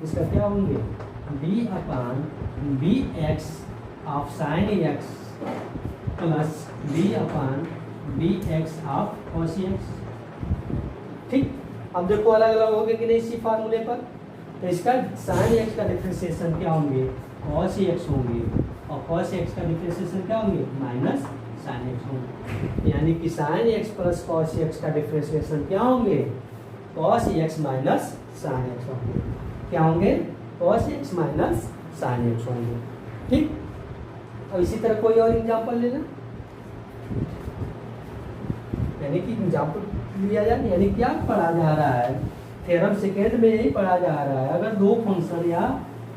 इसका क्या होंगे b upon b x of sine x plus b upon b x of cos x. ठीक, अब देखो अलग अलग हो गए कि नहीं इसी फार्मूले पर। तो इसका साइन एक्स का डिफरेंशिएशन क्या होंगे कॉस एक्स होंगे, और कॉस एक्स का डिफरेंशिएशन क्या होंगे माइनस साइन एक्स होंगे। यानी कि sign x plus cos x का डिफरेंशिएशन क्या होंगे cos x minus sine x होंगे। क्या होंगे cos x minus sine x होंगे। ठीक, अब इसी तरह कोई और एग्जाम्पल लेना, यानी कि एग्जाम्पल लिया जाए, यानी क्या पढ़ा जा रहा है थ्योरम सेकेंड में यही पढ़ा जा रहा है। अगर दो फंक्शन या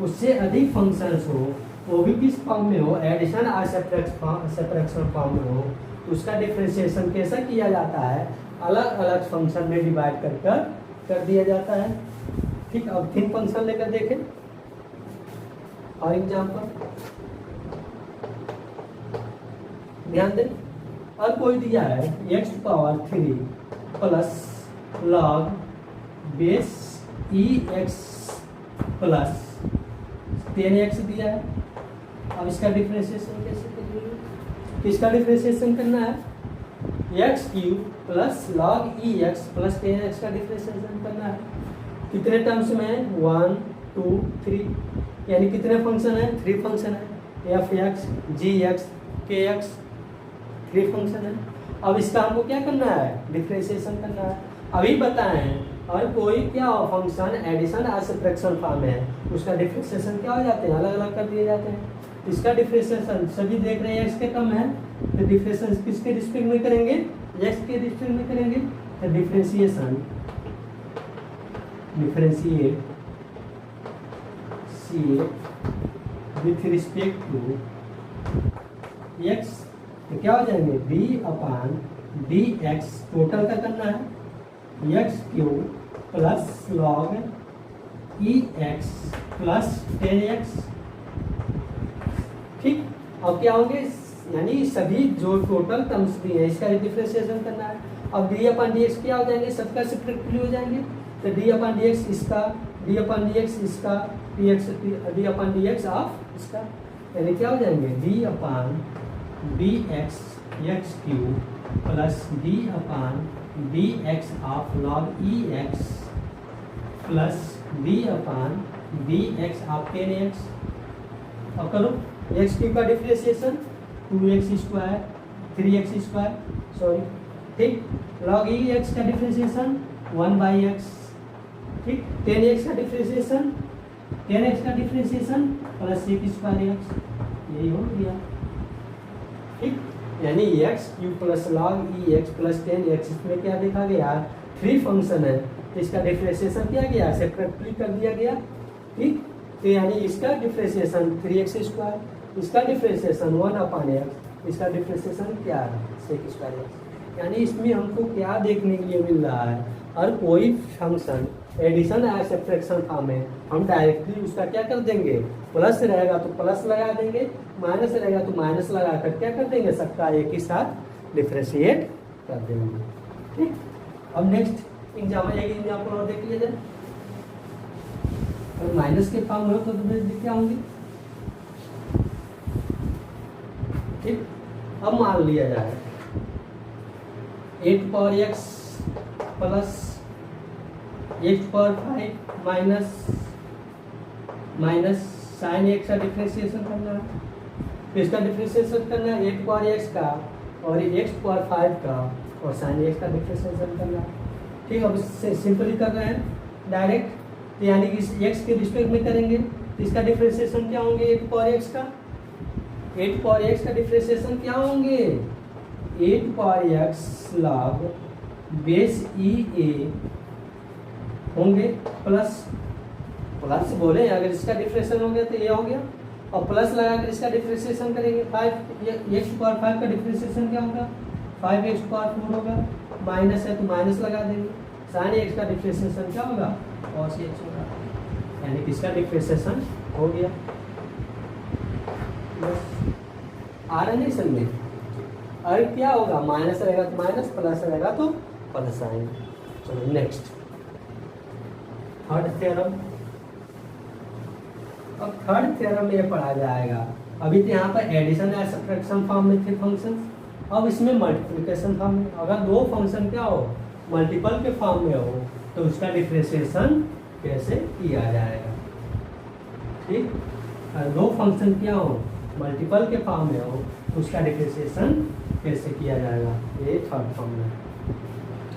उससे अधिक फंक्शंस हो, वो भी किस फॉर्म में हो एडिशन और सब्ट्रैक्शन फॉर्म में हो, तो उसका डिफरेंशिएशन कैसा किया जाता है अलग अलग फंक्शन में डिवाइड कर दिया जाता है। ठीक, अब 3 फंक्शन लेकर देखें और एग्जाम्पल ध्यान दें। और कोई दिया है x power 3 plus log base e x plus 10x दिया है। अब इसका डिफरेंशिएशन कैसे करेंगे, इसका डिफरेंशिएशन करना है x cube plus log e x plus 10x का डिफरेंशिएशन करना है। कितने टर्म्स में है 1 2 3, यानी कितने फंक्शन है 3 फंक्शन है एफ एक्स जी एक्स के एक्स 3 फंक्शन है। अब इसका हमको क्या करना है डिफरेंशिएशन करना है। अभी बताएं और कोई क्या फंक्शन एडिशन और सब्ट्रैक्शन फॉर्म है उसका डिफरेंशिएशन क्या हो जाते हैं अलग अलग कर दिए जाते हैं। इसका डिफरेंशिएशन सभी देख रहे हैं एक्स के टर्म है, तो डिफरेंशिएशन किसके रिस्पेक्ट में करेंगे एक्स के रिस्पेक्ट में करेंगे। तो differentiation with respect to x, तो क्या हो जाएंगे b upon d x total का करना है x cube plus log e x plus 10x। ठीक, अब क्या होंगे यानी सभी जो टोटल टर्म्स दिए हैं इसका डिफरेंशिएशन करना है। अब डी अपान डी एक्स क्या हो जाएंगे सबका सेपरेटली हो जाएंगे। तो डी अपान डी एक्स इसका डी अपान डी एक्स इसका D upon d x of इसका, यानी क्या हो जाएंगे D upon d x x cube plus d upon d x of log e x plus d upon d x of 10x। अब करो x cube का differentiation 2x square 3x square sorry. ठीक, log e x का differentiation 1/x। ठीक, 10x का differentiation 10x का differentiation plus sec square x, यही हो गया। ठीक, यानी x cube plus log e x plus 10x, इसमें क्या देखा गया 3 फंक्शन है, इसका डिफरेंशिएशन किया गया सेपरेटली कर दिया गया। ठीक, तो यानी इसका डिफरेंशिएशन 3x स्क्वायर, इसका डिफरेंशिएशन 1/x, इसका डिफरेंशिएशन क्या है sec स्क्वायर x। यानी इसमें हमको क्या देखने के लिए मिल रहा है और कोई फंक्शन एडिशन या सब्ट्रैक्शन फॉर्म में हम डायरेक्टली उसका क्या कर देंगे प्लस रहेगा तो प्लस लगा देंगे, माइनस रहेगा तो माइनस लगा कर क्या कर देंगे सबका एक ही साथ डिफरेंशिएट कर देंगे। ठीक, अब नेक्स्ट एग्जाम्पल एक एग्जाम्पल और देख लिया जाए। अगर माइनस के फॉर्म हो तो क्या होंगे। ठीक, अब मान लिया जाए 8 power x plus 8 power 5 minus sine x का डिफरेंशिएशन करना है। तो इसका डिफरेंशिएशन करना है 8 पावर x का और x पावर 5 का और साइन एक्स का डिफरेंशिएशन करना है। ठीक, अब इससे सिंपली कर रहे हैं डायरेक्ट, तो यानी कि x के रिस्पेक्ट में करेंगे तो इसका डिफरेंशिएशन क्या होंगे 8 पावर x का 8 पावर x का डिफरेंशिएशन क्या होंगे 8 पावर x लॉग बेस ई ए होंगे प्लस प्लस बोले अगर इसका डिफरेंशिएशन हो गया तो ये हो गया और प्लस लगा कर इसका डिफरेंशिएशन करेंगे 5x पावर 5 का डिफरेंशिएशन क्या होगा 5x पावर 4 होगा, माइनस है तो माइनस लगा देंगे, साइन एक्स का डिफरेंशिएशन क्या होगा cos x होगा, यानी कि इसका डिफरेंशिएशन हो गया। बस आ रहा नहीं समझ में। और क्या होगा माइनस रहेगा तो माइनस, प्लस रहेगा तो प्लस आएंगे। चलो नेक्स्ट थर्ड थ्योरम अब थर्ड थ्योरम में ये पढ़ा जाएगा। अभी तो यहाँ पर एडिशन या सब्ट्रैक्शन फॉर्म में थे फंक्शन, अब इसमें मल्टीप्लिकेशन फॉर्म में। अगर दो फंक्शन क्या हो मल्टीपल के फॉर्म में हो तो उसका डिफरेंशिएशन कैसे किया जाएगा। ठीक, और दो फंक्शन क्या हो मल्टीपल के फॉर्म में हो तो उसका डिफरेंशिएशन कैसे किया जाएगा, ये थर्ड फॉर्म में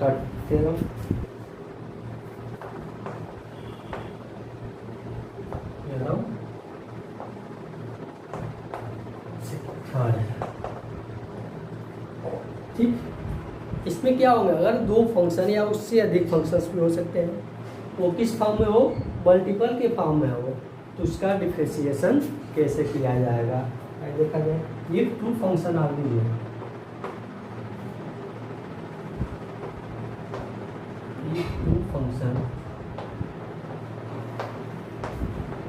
थर्ड थ्योरम। ठीक, इसमें क्या होगा अगर दो फंक्शन या उससे अधिक फंक्शंस भी हो सकते हैं, वो किस फॉर्म में हो मल्टीपल के फॉर्म में हो तो उसका डिफरेंशिएशन कैसे किया जाएगा। देखा जाए ये टू फंक्शन आर गिवन, ये two function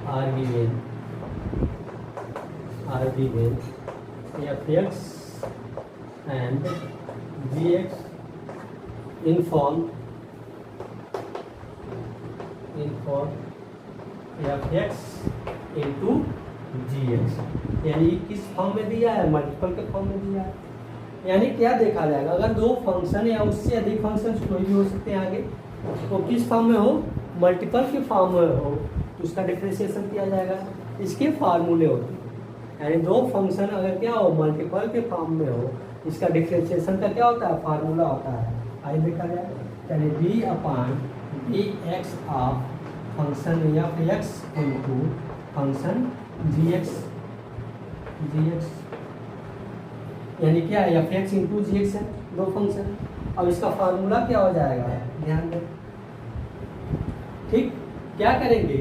are given f(x) and gx in form f(x) into gx, यानी किस फॉर्म में दिया है मल्टीपल के फॉर्म में दिया है। यानी क्या देखा जाएगा अगर दो फंक्शन या उससे अधिक फंक्शन कोई भी हो सकते हैं आगे, तो किस फॉर्म में हो मल्टीपल के फॉर्म में हो तो उसका डिफरेंशिएशन किया जाएगा। इसके फार्मूले होते हैं, यानी दो फंक्शन अगर क्या हो मल्टीपल के फॉर्म में हो इसका डिफरेंशिएशन का क्या होता है फार्मूला होता है। आइए देखा जाए, यानी d/dx of function f(x) into function gx, यानी क्या है f(x) इनटू gx है दो फंक्शन। अब इसका फार्मूला क्या हो जाएगा ध्यान दें। ठीक, क्या करेंगे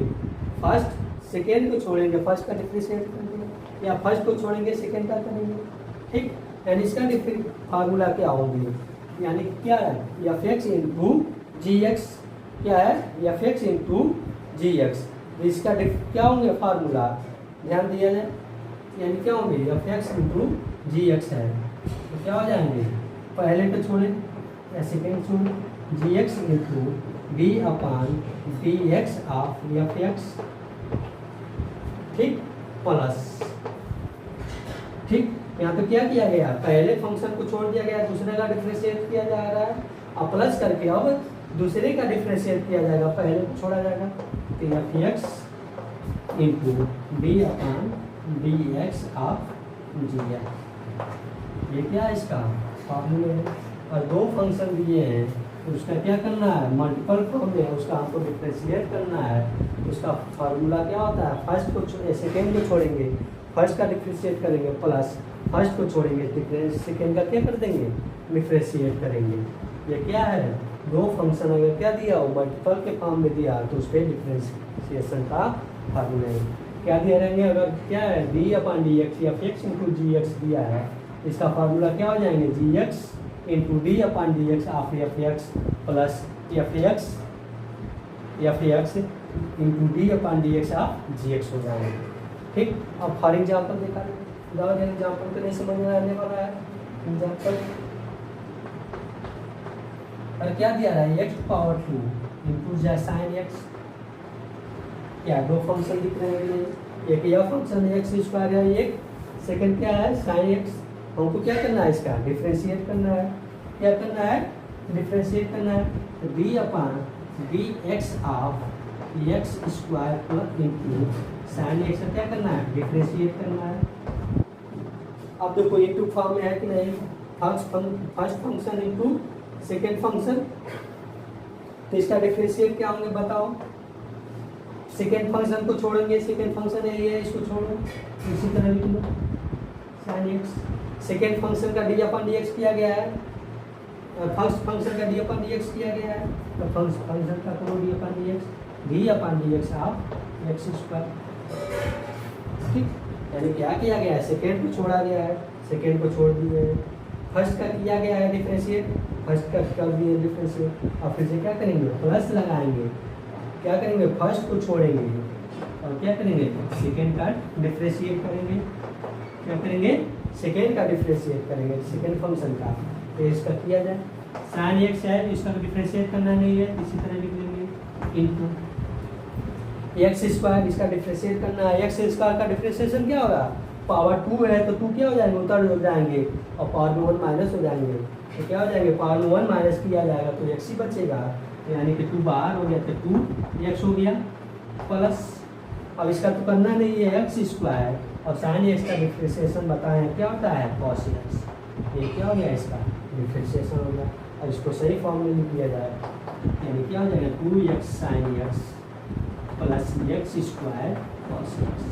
फर्स्ट सेकेंड को छोड़ेंगे, फर्स्ट का डिफरेंशिएट करेंगे, या फर्स्ट को छोड़ेंगे सेकेंड का करेंगे। ठीक, यानी इसका फार्मूला क्या होंगे, यानी क्या है f(x) इनटू gx, क्या है f(x) इनटू gx, इसका क्या होंगे फार्मूला ध्यान दिया जाए, यानी क्या होंगे f(x) इनटू gx है तो क्या हो जाएंगे पहले को छोड़ें या सेकेंड छोड़ें gx into d/dx of f(x), ठीक प्लस, ठीक यहाँ पे क्या किया गया पहले फंक्शन को छोड़ दिया गया, दूसरे का डिफरेंशिएट किया जा रहा है, अब प्लस करके अब दूसरे का डिफरेंशिएट किया जाएगा, पहले को छोड़ा जाएगा तो f(x) into d/dx of gx, ये क्या है इसका फार्मूले है। और दो फंक्शन दिए हैं तो उसका क्या करना है मल्टीपल फॉर्म में उसका हमको डिफरेंशिएट करना है, उसका फार्मूला क्या होता है फर्स्ट को सेकेंड को छोड़ेंगे, फर्स्ट का डिफरेंशिएट करेंगे प्लस फर्स्ट को छोड़ेंगे सेकेंड का क्या कर देंगे डिफरेंशिएट करेंगे। ये क्या है दो फंक्शन अगर क्या दिया हो मल्टीपल के फॉर्म में दिया तो उस पर डिफरेंशिएशन का फार्मूला है क्या दिया रहेंगे। अगर क्या है d/dx या f(x) इनटू gx दिया है, इसका फार्मूला क्या हो जाएंगे gx into d/dx of f(x) plus f(x) into d/dx of gx हो जाएंगे। ठीक, अब फॉर एग्जाम्पल देखा जाए, एग्जाम्पल तो नहीं समझ में आने वाला है। एग्जाम्पल और क्या दिया रहा है x⁴ इनटू sin x, क्या दो फंक्शन दिख रहे हैं, एक यह फंक्शन x² है, एक सेकंड क्या है sin x। हमको क्या करना है इसका डिफरेंशिएट करना है, क्या करना है डिफरेंशिएट करना है तो d/dx of x² into sin x क्या करना है डिफरेंशिएट करना है। अब देखो इनटू फॉर्म में है कि नहीं, first function into second function, तो इसका डिफरेंशिएट क्या होंगे बताओ। सेकेंड फंक्शन को छोड़ेंगे, सेकेंड फंक्शन है ये, इसको छोड़ो इसी तरह लिख लो sin x। सेकेंड फंक्शन का d/dx किया गया है, फर्स्ट फंक्शन का d/dx किया गया है, तो फर्स्ट फंक्शन का करो d/dx ऑफ x²। ठीक, यानी क्या किया गया है सेकेंड को छोड़ा गया है, सेकेंड को छोड़ दिए, फर्स्ट का किया गया है डिफरेंशिएट, फर्स्ट का कर दिए डिफरेंशिएट, और फिर से क्या करेंगे प्लस लगाएंगे, क्या करेंगे फर्स्ट को छोड़ेंगे और क्या करेंगे सेकेंड का डिफरेंशिएट करेंगे, क्या करेंगे सेकेंड का डिफरेंशिएट करेंगे सेकेंड फंक्शन का। तो इसका किया जाए sin x है, इसका डिफरेंशिएट करना नहीं है, इसी तरह लिख लेंगे इनटू, एक्स स्क्वायर इसका डिफ्रेंशिएट करना है। एक्स स्क्वायर का डिफ्रेंशिएशन क्या होगा, पावर 2 है तो 2 क्या हो जाएंगे, उतर हो जाएंगे और पावर में 1 माइनस हो जाएंगे, तो क्या हो जाएंगे, पावर में 1 माइनस किया जाएगा तो एक्स ही बचेगा, यानी कि 2 बाहर हो गया तो 2 एक्स हो गया प्लस, अब इसका तो करना नहीं है एक्स स्क्वायर और साइन एक्स का डिफ्रेंशिएशन बताएं क्या होता है कॉस एक्स, ये क्या हो गया इसका डिफ्रेंशिएशन हो गया। अब इसको सही फॉर्म में लिख दिया जाए, यानी क्या हो जाएगा 2x sine x plus x square cos x,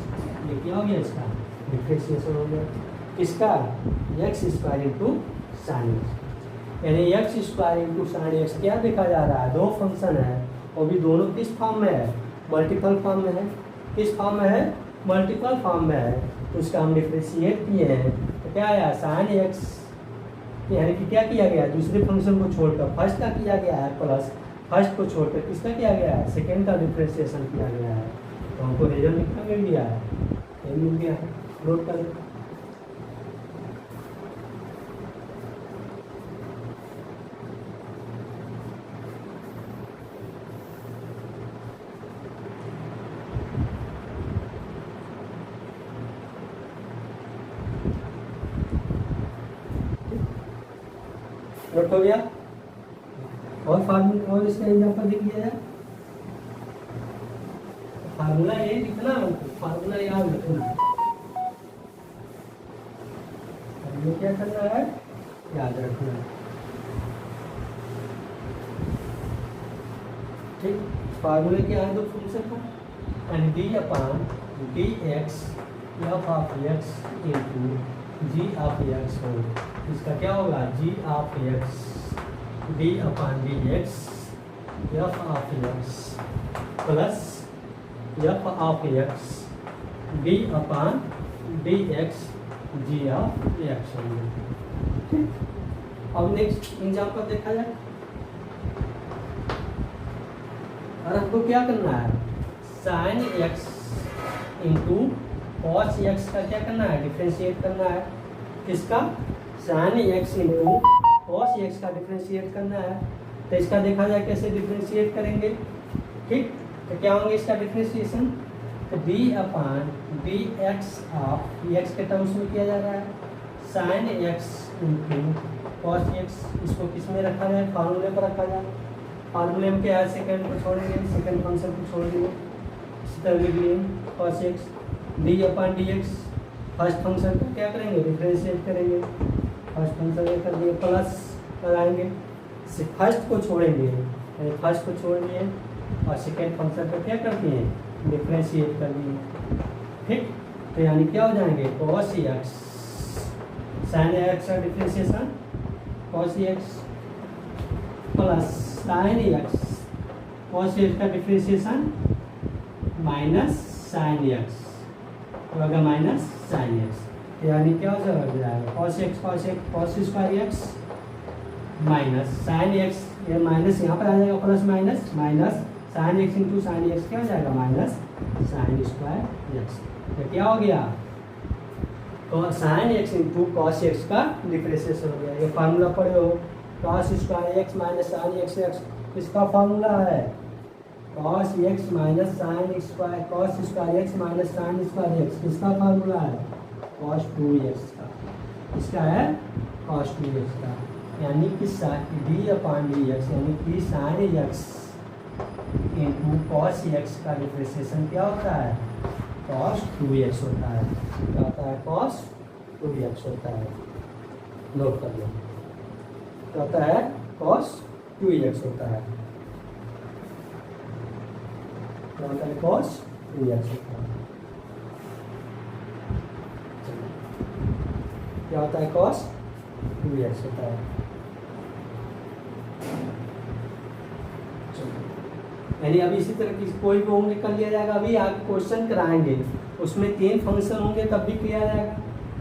ये क्या हो गया इसका डिफ्रेंशिएशन हो गया। इसका x square into sine x, यानी x square into sine x क्या देखा जा रहा है, दो फंक्शन है और भी दोनों किस फॉर्म में है, मल्टीपल फॉर्म में है। किस फॉर्म में है, मल्टीपल फॉर्म में है, तो इसका हम डिफ्रेंशिएट किए हैं तो क्या आया साइन एक्स, यानी कि क्या किया गया, दूसरे फंक्शन को छोड़कर फर्स्ट का किया गया है प्लस फर्स्ट को छोड़कर किसका किया गया है, सेकेंड का डिफ्रेंशिएशन किया गया है, तो हमको रिजल्ट कितना मिल गया है, ये मिल गया है, नोट कर लो। नोट हो गया, और फार्मूला और इसका एग्जांपल लिख दिया जाए, फार्मूला ये लिखना, फार्मूला याद रखना, ये क्या करना है, याद रखना, ठीक। फार्मूले क्या है, दो फंक्शन का, यानी d upon d x f of x into g of x हो, इसका क्या होगा g of x d upon d x f of x plus f of x d upon d x g of x होगा, ठीक। अब next example देखा जाए, और हमको क्या करना है, sine x into cos x का क्या करना है, डिफ्रेंशिएट करना है, किसका, sine x into cos x का डिफ्रेंशिएट करना है, तो इसका देखा जाए कैसे डिफ्रेंशिएट करेंगे, ठीक। तो क्या होंगे इसका डिफ्रेंशिएशन, तो D upon d x of x के टर्म्स में किया जा रहा है, sine x into cos x, इसको किस में रखा जाए, फार्मूले पर रखा जाए, फार्मूले में क्या है, सेकेंड को छोड़ेंगे, सेकेंड फंक्शन को छोड़ देंगे, इसी तरह लिख लिए cos x d upon d x, first function को क्या करेंगे, डिफ्रेंशिएट करेंगे, फर्स्ट फंक्शन ये कर दिए प्लस लगाएंगे, फर्स्ट को छोड़ेंगे, यानी फर्स्ट को छोड़ दिए और सेकेंड फंक्शन को क्या कर दिए, डिफ्रेंशिएट कर दिए, ठीक। तो यानी क्या हो जाएंगे कॉस एक्स साइन एक्स का differentiation cos x plus sine x cos x का डिफ्रेंशिएशन माइनस साइन एक्स, तो अगर माइनस साइन एक्स, यानी क्या हो जाएगा cos x cos square x minus sine x, ये माइनस यहाँ पर आ जाएगा plus minus minus sine x into sine x क्या हो जाएगा माइनस साइन स्क्वायर एक्स, तो क्या हो गया sine x into cos x का डिफ्रेंशिएशन हो गया। ये फार्मूला पढ़े हो, cos square x minus sine x x, इसका फार्मूला है cos x minus sine square cos square x minus sign square x, इसका फार्मूला है कॉस 2x का, इसका है कॉस 2x का, यानी कि डी अपान डी एक्स, यानी कि sine x into cos x का डिफ्रेंशिएशन क्या होता है कॉस 2x होता है, क्या होता है कॉस 2x होता है, नोट कर लो, क्या होता है कॉस 2x होता है, क्या होता है कॉस 2x होता है, क्या होता है कॉस 2x होता है। यानी अभी इसी तरह की कोई भी होंगे कर लिया जाएगा, अभी आगे क्वेश्चन कराएंगे उसमें 3 फंक्शन होंगे तब भी किया जाएगा,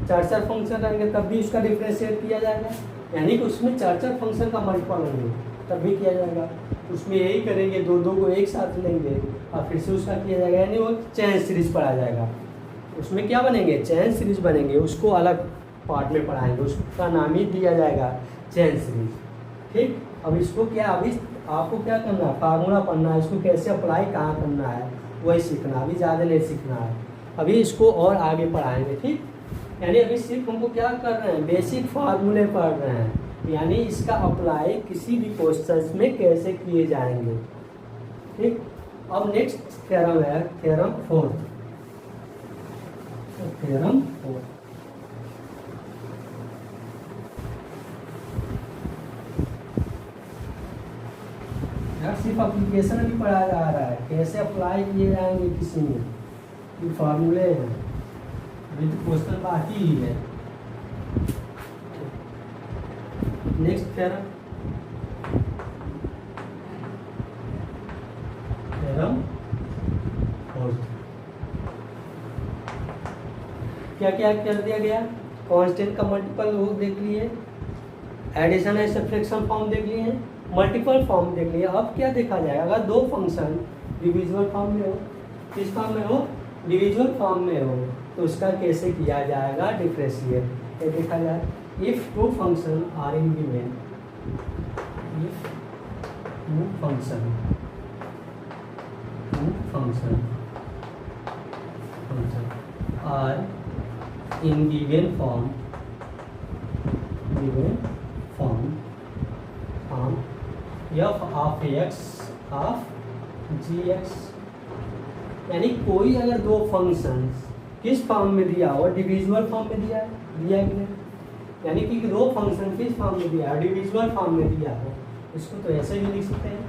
4 फंक्शन रहेंगे तब भी उसका डिफ्रेंशिएट किया जाएगा, यानी कि उसमें 4 फंक्शन का मल्टीपल होंगे तब भी किया जाएगा, उसमें यही करेंगे 2 को एक साथ लेंगे और फिर से उसका किया जाएगा, यानी वो चेन सीरीज पढ़ा जाएगा, उसमें क्या बनेंगे चेन सीरीज बनेंगे, उसको अलग पार्ट में पढ़ाएंगे, उसका नाम ही दिया जाएगा चेन सीरीज, ठीक। अब इसको क्या, अभी आपको क्या करना है फार्मूला पढ़ना है, इसको कैसे अप्लाई कहाँ करना है वही सीखना, अभी ज़्यादा नहीं सीखना है, अभी इसको और आगे पढ़ाएंगे, ठीक। यानी अभी सिर्फ हमको क्या कर रहे हैं, बेसिक फार्मूले पढ़ रहे हैं, यानी इसका अप्लाई किसी भी क्वेश्चंस में कैसे किए जाएंगे, ठीक। अब नेक्स्ट थ्योरम है थ्योरम 4। थ्योरम 4 यार सिर्फ एप्लीकेशन अभी पढ़ाया जा रहा है, कैसे अप्लाई किए जाएंगे किसी में, ये फार्मूले हैं, अभी तो क्वेश्चन बाकी ही है। नेक्स्ट थ्योरम थ्योरम 4 क्या क्या कर दिया गया, कांस्टेंट का मल्टीपल वो देख लिए, एडिशन एंड सब्ट्रैक्शन फॉर्म देख लिए, मल्टीपल फॉर्म देख लिए। अब क्या देखा जाएगा, अगर दो फंक्शन डिविजिबल फॉर्म में हो, किस फॉर्म में हो, डिविजिबल फॉर्म में हो, तो उसका कैसे किया जाएगा डिफरेंशिएट। ये देखा जाए, if two function are in given, if two function are in given form f of x of gx, यानी कोई अगर दो फंक्शंस किस फॉर्म में दिया हो, डिविजिबल फॉर्म में दिया है कि नहीं, यानी कि दो फंक्शन किस फॉर्म में दिया है, डिविजिबल फॉर्म में दिया हो, इसको तो ऐसे भी लिख सकते हैं,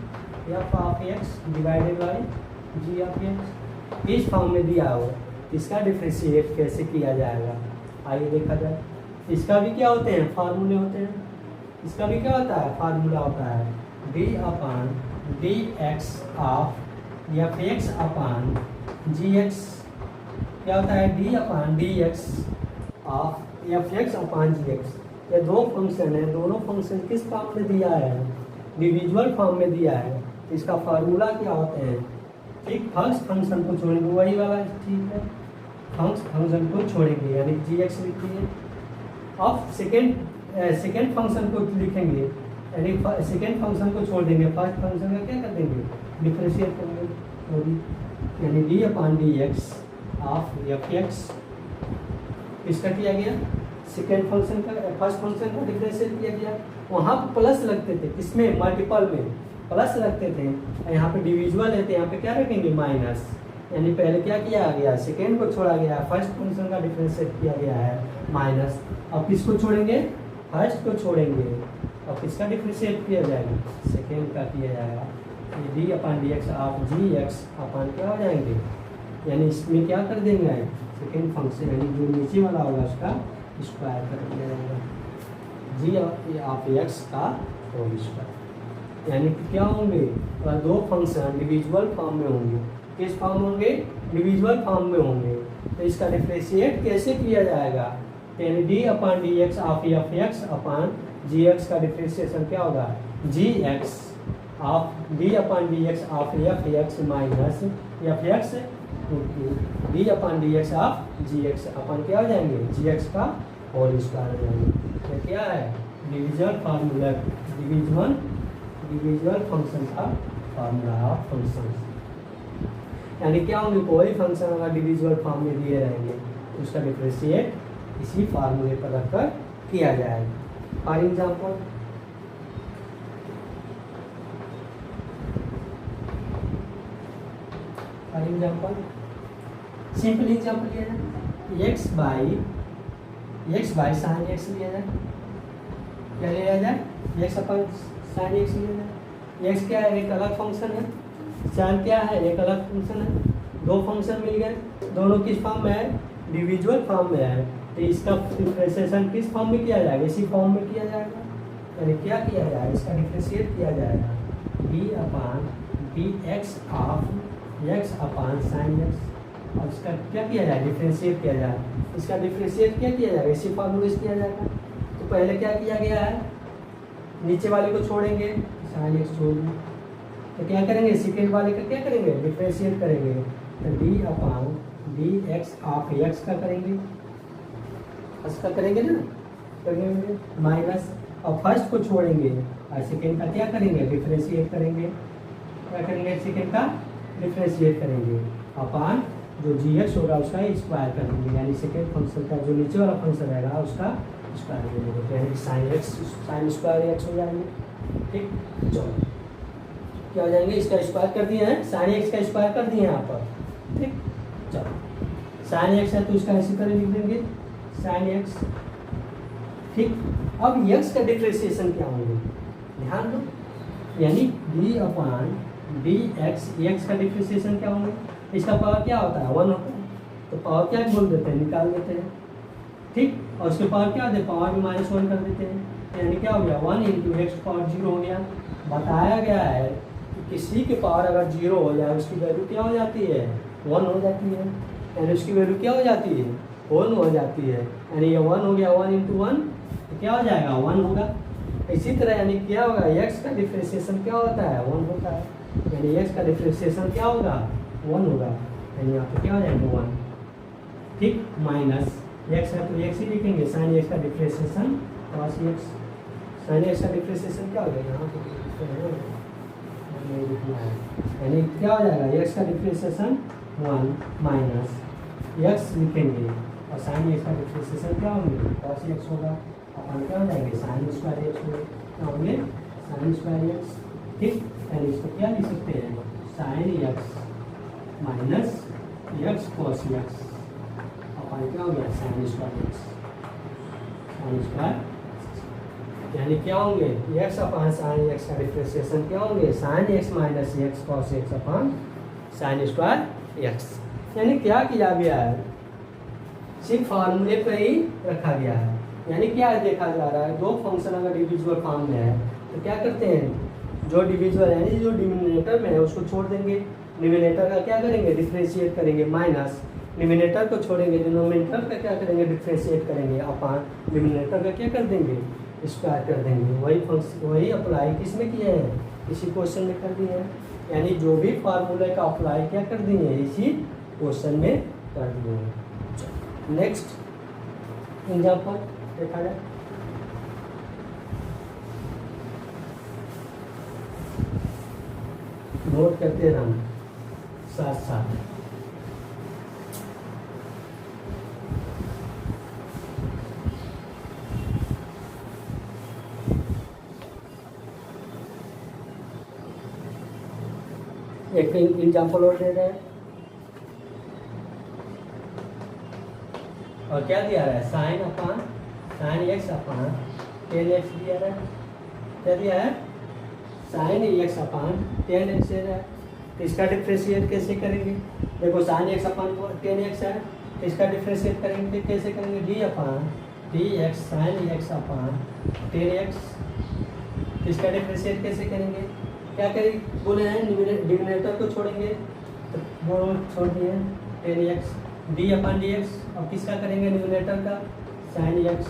f of x divided by g of x, इस फॉर्म में दिया हो, इसका डिफरेंशिएट कैसे किया जाएगा, आइए देखा जाए। इसका भी क्या होते हैं, फार्मूले होते हैं, इसका भी क्या होता है, फार्मूला होता है d upon d x of f x upon g x, क्या होता है d upon d x of f x upon g x. ये दो फंक्शन है, दोनों फंक्शन किस फॉर्म में दिया है, डिविजिबल फॉर्म में दिया है, इसका फार्मूला क्या होते हैं, ठीक। फर्स्ट फंक्शन को छोड़ेंगे, वही वाला, ठीक है, फंक्शन को छोड़ेंगे यानी जी एक्स लिखिए। अब सेकेंड फंक्शन को लिखेंगे, यानी सेकेंड फंक्शन को छोड़ देंगे, फर्स्ट फंक्शन का क्या कर देंगे, डिफरेंशिएट करेंगे, यानी d upon d x of f x, इसका किया गया। सेकेंड फंक्शन का, फर्स्ट फंक्शन का डिफरेंशिएट किया गया, वहाँ पर प्लस लगते थे, किसमें, मल्टीपल में प्लस लगते थे, यहाँ पे डिविजिबल है तो यहाँ पे क्या रखेंगे, माइनस, यानी पहले क्या किया गया, सेकेंड को छोड़ा गया, फर्स्ट फंक्शन का डिफरेंशिएट किया गया है माइनस, अब किसको छोड़ेंगे, फर्स्ट को छोड़ेंगे, अब किसका डिफरेंशिएट किया जाएगा, सेकेंड का किया जाएगा, ये d upon d x of g x upon क्या हो जाएंगे, यानी इसमें क्या कर देंगे, सेकेंड फंक्शन यानी जो नीचे वाला होगा उसका स्क्वायर कर दिया जाएगा, जी ऑफ एक्स का होल स्क्वायर, यानी क्या होंगे, अगर दो फंक्शन डिविजिबल फॉर्म में होंगे, किस फॉर्म होंगे, डिविजिबल फॉर्म में होंगे, तो इसका डिफरेंशिएट कैसे किया जाएगा, यानी d upon d x of f x upon g x का डिफरेंशिएशन क्या होगा, g x of d upon d x of f x minus f x d upon d x of g x upon क्या हो जाएंगे, g x का whole square हो जाएंगे। ये क्या है, डिविजिबल फार्मूला, डिविजिबल फंक्शन का फार्मूला ऑफ फंक्शन, यानी क्या होंगे, कोई फंक्शन अगर डिविजिबल फॉर्म में दिए रहेंगे तो उसका डिफरेंशिएट इसी फार्मूले पर रखकर किया जाएगा। फॉर एग्जाम्पल, सिंपल एग्जाम्पल लिया जाए, एक्स बाई साइन एक्स लिया जाए, क्या लिया जाए, एक्स अपन साइन एक्स लिया जाए, एक्स क्या है, एक अलग फंक्शन है, साइन क्या है, एक अलग फंक्शन है, दो फंक्शन मिल गए, दोनों किस फॉर्म में है, डिविजिबल फॉर्म में है, तो इसका डिफरेंशिएशन किस फॉर्म में किया जाएगा, इसी फॉर्म में किया जाएगा, यानी क्या किया जाएगा, इसका डिफरेंशिएट किया जाएगा, D upon d x of x upon sine x, और इसका क्या किया जाए, डिफरेंशिएट किया जाए, इसका डिफरेंशिएट क्या किया जाएगा, इसी फॉर्मूले से किया जाएगा। तो पहले क्या किया गया है, नीचे वाले को छोड़ेंगे, साइन एक्स छोड़ दें, तो क्या करेंगे, सेकेंड वाले का क्या करेंगे, डिफरेंशिएट करेंगे, तो D upon d x of x का करेंगे, इसका करेंगे ना, करेंगे माइनस, और फर्स्ट को छोड़ेंगे और सेकेंड का क्या करेंगे, डिफरेंशिएट करेंगे, क्या करेंगे, सेकेंड का डिफरेंशिएट करेंगे, अपान जो जी एक्स होगा उसका स्क्वायर कर देंगे, यानी सेकेंड फंक्शन का जो नीचे वाला फंक्शन रहेगा उसका स्क्वायर कर देंगे, यानी कि sine x sine square x हो जाएंगे। ठीक, चलो क्या हो जाएंगे, इसका स्क्वायर कर दिए हैं, साइन एक्स का स्क्वायर कर दिए हैं यहाँ पर। ठीक, चलो साइन एक्स है तो इसका इसी तरह लिख देंगे साइन एक्स। ठीक, अब एक्स का डिफ्रेंशिएशन क्या होंगे, ध्यान दो, यानी d upon d x, x का डिफ्रेंशिएशन क्या होंगे, इसका पावर क्या होता है 1 होता है, तो पावर क्या बोल देते हैं, निकाल देते हैं। ठीक, और उसके पावर क्या होते हैं, पावर भी -1 कर देते हैं, यानी क्या हो गया 1 × x पावर 0 हो गया। बताया गया है कि किसी के पावर अगर 0 हो जाए उसकी वैल्यू क्या हो जाती है 1 हो जाती है, यानी उसकी वैल्यू क्या हो जाती है 1 हो जाती है, यानी ये 1 हो गया, 1 × 1 तो क्या हो जाएगा 1 होगा। इसी तरह यानी क्या होगा, x का डिफ्रेंशिएशन क्या होता है 1 होता है, यानी x का डिफ्रेंशिएशन क्या होगा 1 होगा, यानी यहाँ पे क्या हो जाएगा 1। ठीक, माइनस x है तो x ही लिखेंगे, साइन x का differentiation cos x, sine x का डिफ्रेंशिएशन क्या हो गया यहाँ पे लिखना है, यानी क्या हो जाएगा x का डिफ्रेंशिएशन 1 माइनस x लिखेंगे और साइन x का डिफ्रेंशिएशन क्या होंगे cos x होगा, अपन क्या हो जाएंगे साइन स्क्वायर एक्स होंगे साइन स्क्वायर एक्स। ठीक, यानी इसको क्या लिख सकते हैं sine x minus x cos x, अपन क्या हो गया sine square x, sine square, यानी क्या होंगे एक्स अपान साइन एक्स का डिफ्रेंशिएशन क्या होंगे sine x minus x cos x upon sine square x. यानी क्या किया गया है, सिर्फ फार्मूले पर ही रखा गया है, यानी क्या देखा जा रहा है, दो फंक्शन अगर डिविजिबल फॉर्म में है तो क्या करते हैं, जो डिविजिबल यानी जो डिनोमिनेटर में है उसको छोड़ देंगे, डिनोमिनेटर का क्या करेंगे डिफ्रेंशिएट करेंगे, माइनस डिनोमिनेटर को छोड़ेंगे, डिनोमिनेटर का क्या करेंगे डिफ्रेंशिएट करेंगे, अपान डिनोमिनेटर का क्या कर देंगे स्क्वायर कर देंगे। वही फंक्शन वही अप्लाई किस में किए हैं, इसी क्वेश्चन में कर दिए हैं, यानी जो भी फार्मूले का अप्लाई क्या कर दिए हैं इसी क्वेश्चन में कर दिए हैं। नेक्स्ट एग्जाम्पल देखा जाए, नोट करते हैं हम साथ साथ। एक एग्जाम्पल और दे रहे हैं और क्या दिया रहा है साइन अपान साइन एक्स अपान 10x दिया रहा है, क्या दिया है साइन एक्स अपान 10x दे रहा है, तो इसका डिफ्रेंशिएट कैसे करेंगे, देखो साइन एक्स अपान 10x है, तो इसका डिफ्रेंशिएट करेंगे कैसे करेंगे D upon d x sine x अपान 10x, तो इसका डिफ्रेंशिएट कैसे करेंगे, क्या करेंगे बोले हैं डिनोमिनेटर को छोड़ेंगे तो वो छोड़ दिए 10x D upon d x, अब किसका करेंगे डिनोमिनेटर का साइन एक्स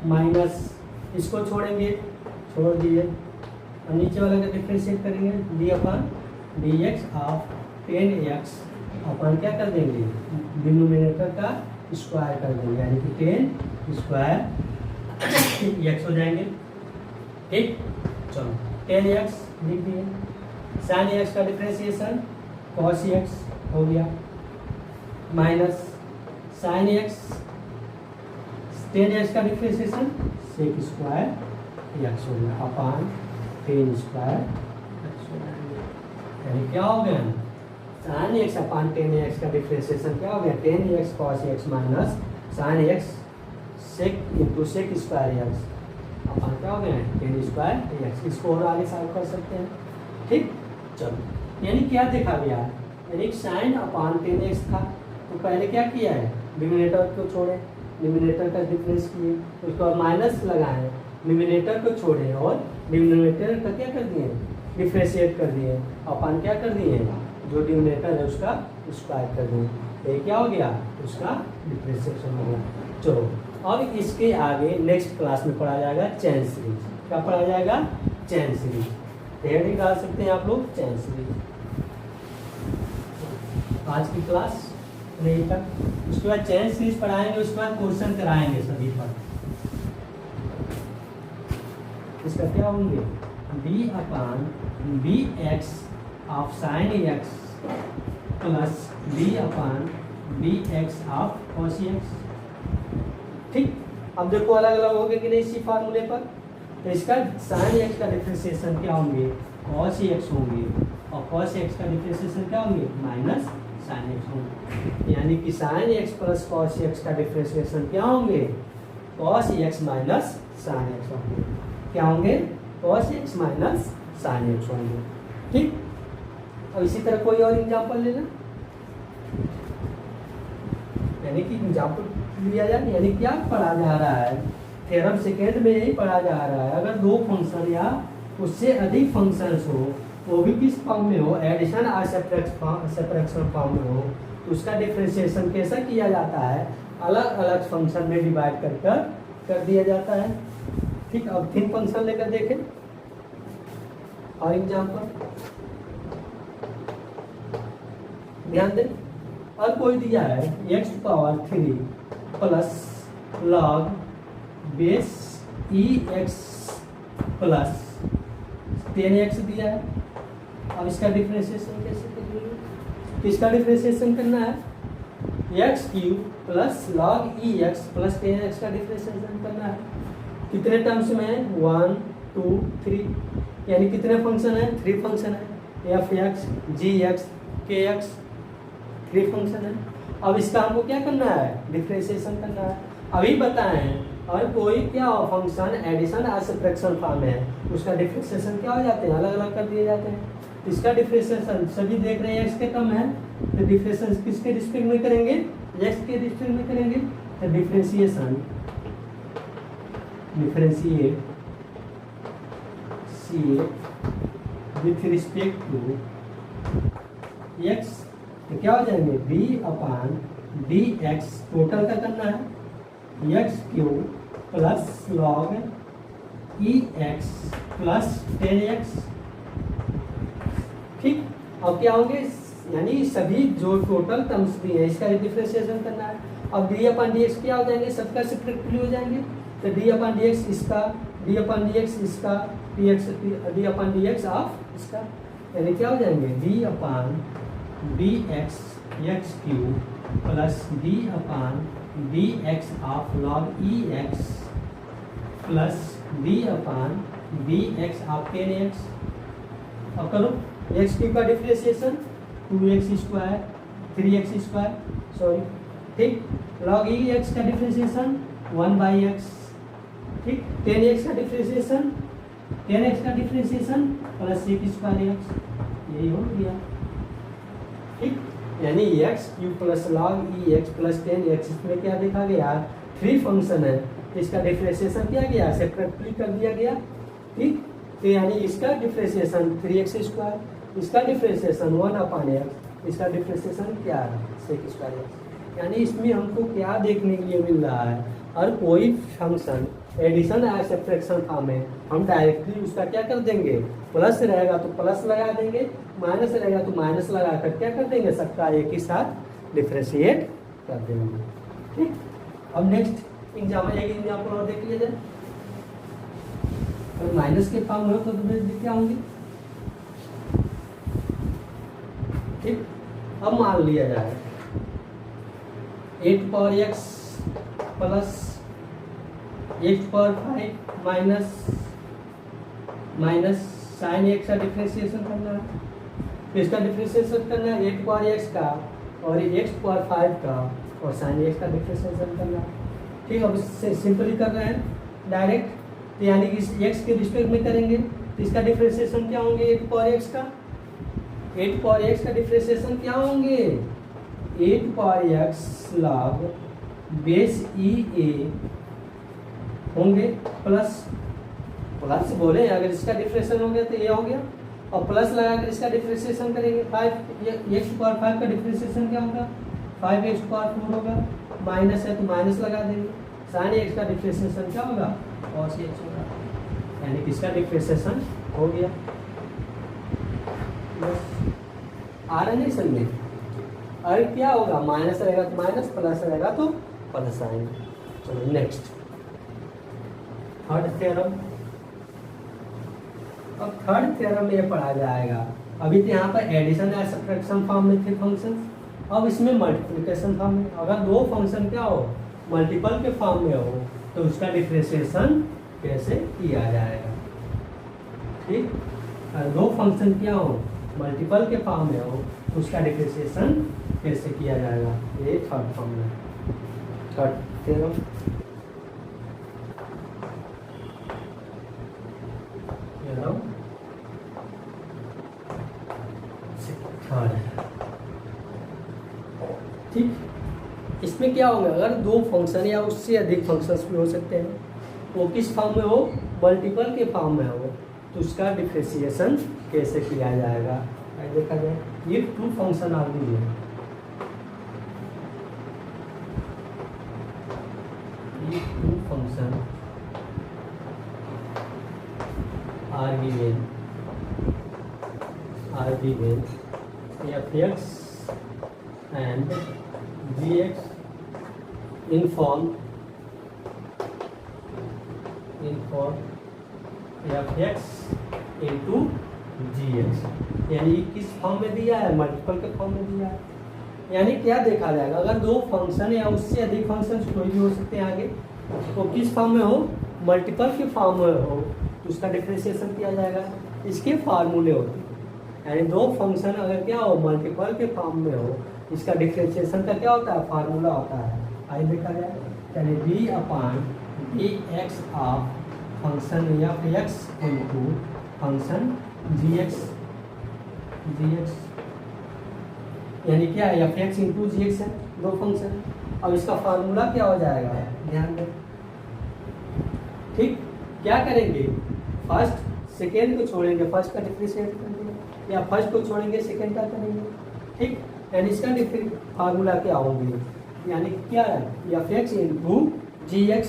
माइनस इसको छोड़ेंगे छोड़ दिए और नीचे वाला का डिफ्रेंशिएट करेंगे D upon d x of 10x अपन क्या कर देंगे डिनोमिनेटर का स्क्वायर कर देंगे, यानी कि 10 स्क्वायर एक्स हो जाएंगे। ठीक, चलो 10x लिख दिए, साइन एक्स का डिफ्रेंशिएशन cos x हो गया माइनस साइन एक्स 10x का डिफ्रेंशिएशन सेक स्क्वायर एक्स हो गया अपान 10 स्क्वायर एक्स हो जाएंगे, यानी क्या हो गया साइन एक्स अपान 10x का डिफ्रेंशिएशन क्या हो गया 10x cos x minus sine x sec into sec square x अपन क्या हो गया 10 स्क्वायर एक्स, इसको और आगे सॉल्व कर सकते हैं। ठीक, चलो यानी क्या देखा गया, यानी साइन अपान 10x था तो पहले क्या किया है डिनोमिनेटर को छोड़े, डिनोमिनेटर का डिफरेंस किए, उसके बाद माइनस लगाए, डिनोमिनेटर को छोड़े और डिनोमिनेटर का क्या कर दिए डिफ्रेंशिएट कर दिए, अपन क्या कर दिए जो डिनोमिनेटर है उसका स्क्वायर कर दिए, ये क्या हो गया उसका डिफ्रेंशिएशन हो गया। चलो अब इसके आगे नेक्स्ट क्लास में पढ़ा जाएगा चेन सीरीज, क्या पढ़ा जाएगा चेन सीरीज, हेडिंग डाल सकते हैं आप लोग चेन सीरीज। आज की क्लास नहीं तक, उसके बाद चेन सीरीज पढ़ाएंगे, उसके बाद क्वेश्चन कराएंगे सभी पर। इसका क्या होंगे b upon b x of sine x plus d upon d x of cos x. ठीक, अब देखो अलग अलग हो गए कि नहीं इसी फार्मूले पर। तो इसका साइन एक्स का डिफरेंशिएशन क्या होंगे, कॉस एक्स होंगे, और कॉस एक्स का डिफरेंशिएशन क्या होंगे, माइनस साइन एक्स होंगे। यानी कि sign x plus cos x का डिफरेंशिएशन क्या होंगे, cos x minus sine x होंगे। क्या होंगे, cos x minus sine x होंगे। ठीक, अब इसी तरह कोई और एग्जाम्पल लेना, यानी कि एग्जाम्पल लिया जाए। यानी क्या पढ़ा जा रहा है, थ्योरम सेकेंड में यही पढ़ा जा रहा है, अगर दो फंक्शन या उससे अधिक फंक्शंस हो, वो भी किस फॉर्म में हो, एडिशन और सब्ट्रैक्शन फॉर्म में हो, तो उसका डिफरेंशिएशन कैसा किया जाता है, अलग अलग फंक्शन में डिवाइड कर दिया जाता है। ठीक, अब 3 फंक्शन लेकर देखें और एग्जाम्पल ध्यान दें। और कोई दिया है x power 3 plus log base e x plus 10x दिया है। अब इसका डिफरेंशिएशन कैसे करेंगे, इसका डिफरेंशिएशन करना है x cube plus log e x plus 10x का डिफरेंशिएशन करना है। कितने टर्म्स में है, 1 2 3, यानी कितने फंक्शन है, 3 फंक्शन है, एफ एक्स जी एक्स के एक्स 3 फंक्शन है। अब इसका हमको क्या करना है, डिफरेंशिएशन करना है। अभी बताएं, और कोई क्या फंक्शन एडिशन और सब्ट्रैक्शन फॉर्म है, उसका डिफरेंशिएशन क्या हो जाते हैं, अलग अलग कर दिए जाते हैं। इसका डिफरेंशिएशन सभी देख रहे हैं एक्स के टर्म है, तो डिफरेंशिएशन किसके रिस्पेक्ट में करेंगे, एक्स के रिस्पेक्ट में करेंगे। तो differentiate with respect to x, तो क्या हो जाएंगे, b upon d x total का करना है, x cube plus log e x plus 10x। ठीक, अब क्या होंगे, यानी सभी जो टोटल टर्म्स भी है इसका डिफरेंशिएशन करना है। अब डी अपन डी एक्स क्या हो जाएंगे, सबका सेपरेटली हो जाएंगे। तो डी अपन डी एक्स इसका, डी अपन डी एक्स इसका, D upon D x of इसका, यानी क्या हो जाएंगे, D upon D x x cube plus D upon D x of log e x plus D upon D x of 10x। अब करो x cube का differentiation 2x square 3x square sorry. ठीक, log e x का differentiation 1/x। ठीक, 10x का differentiation 10x का differentiation plus sec square x, यही हो गया। ठीक, यानी x cube plus log e x plus 10x, इसमें क्या देखा गया, 3 फंक्शन है, इसका डिफरेंशिएशन किया गया, सेपरेटली कर दिया गया। ठीक, तो यानी इसका डिफरेंशिएशन 3x स्क्वायर, इसका डिफरेंशिएशन 1/x, इसका डिफरेंशिएशन क्या है, sec स्क्वायर x। यानी इसमें हमको क्या देखने के लिए मिल रहा है, और कोई फंक्शन एडिशन या सब्ट्रैक्शन फॉर्म में हम डायरेक्टली उसका क्या कर देंगे, प्लस रहेगा तो प्लस लगा देंगे, माइनस रहेगा तो माइनस लगा कर क्या कर देंगे, सबका एक ही साथ डिफरेंशिएट कर देंगे। ठीक, अब नेक्स्ट एग्जाम्पल, एक एग्जाम्पल और देख लिया जाए। अगर माइनस के फॉर्म हो तो क्या होंगे। ठीक, अब मान लिया जाए 8 power x plus 8 power 5 minus sine x का डिफरेंशिएशन करना है। इसका डिफरेंशिएशन करना है 8 पावर x का और x पावर 5 का, और साइन एक्स का डिफरेंशिएशन करना है। ठीक, अब इससे सिंपली कर रहे हैं डायरेक्ट, तो यानी कि x के रिस्पेक्ट में करेंगे तो इसका डिफरेंशिएशन क्या होंगे, 8 पावर x का, 8 पावर x का डिफरेंशिएशन क्या होंगे, 8 पावर x लॉग बेस ई ए होंगे, प्लस प्लस बोले अगर इसका डिफरेंशिएशन हो गया तो ये हो गया, और प्लस लगा कर इसका डिफरेंशिएशन करेंगे 5x पावर 5 का डिफरेंशिएशन क्या होगा, 5x पावर 4 होगा, माइनस है तो माइनस लगा देंगे, साइन एक्स का डिफरेंशिएशन क्या होगा, cos x होगा, यानी कि इसका डिफरेंशिएशन हो गया। बस आ रहा नहीं समझ में, और क्या होगा, माइनस रहेगा तो माइनस, प्लस रहेगा तो प्लस आएंगे। चलो नेक्स्ट थर्ड थ्योरम। अब थर्ड थ्योरम में ये पढ़ा जाएगा अभी तो यहाँ पर एडिशन या सब्ट्रैक्शन फॉर्म में थे फंक्शन, अब इसमें मल्टीप्लिकेशन फॉर्म में। अगर दो फंक्शन क्या हो मल्टीपल के फॉर्म में हो तो उसका डिफरेंशिएशन कैसे किया जाएगा। ठीक, अगर दो फंक्शन क्या हो मल्टीपल के फॉर्म में हो तो उसका डिफरेंशिएशन कैसे किया जाएगा। ये थर्ड फॉर्मूला है, थर्ड थ्योरम। ठीक, इसमें क्या होगा अगर दो फंक्शन या उससे अधिक फंक्शंस भी हो सकते हैं, वो किस फॉर्म में हो मल्टीपल के फॉर्म में हो तो उसका डिफरेंशिएशन कैसे किया जाएगा। देखा जाए ये टू फंक्शन आ गई है, ये two function are given fx and gx in form fx into gx, यानी किस फॉर्म में दिया है मल्टीपल के फॉर्म में दिया है। यानी क्या देखा जाएगा अगर दो फंक्शन या उससे अधिक फंक्शन कोई भी हो सकते हैं आगे, तो किस फॉर्म में हो मल्टीपल के फॉर्म में हो तो उसका डिफरेंशिएशन किया जाएगा। इसके फार्मूले होते हैं, यानी दो फंक्शन अगर क्या हो मल्टीपल के फॉर्म में हो इसका डिफरेंशिएशन का क्या होता है फार्मूला होता है। आइए देखा जाए, यानी d/dx of function f(x) into function gx, यानी क्या है f(x) इनटू gx है दो फंक्शन। अब इसका फार्मूला क्या हो जाएगा ध्यान दें। ठीक, क्या करेंगे फर्स्ट सेकेंड को छोड़ेंगे, फर्स्ट का डिफरेंशिएट करेंगे, या फर्स्ट को छोड़ेंगे सेकेंड का करेंगे। ठीक, यानी इसका फार्मूला क्या होंगे, यानी क्या है f(x) इनटू gx,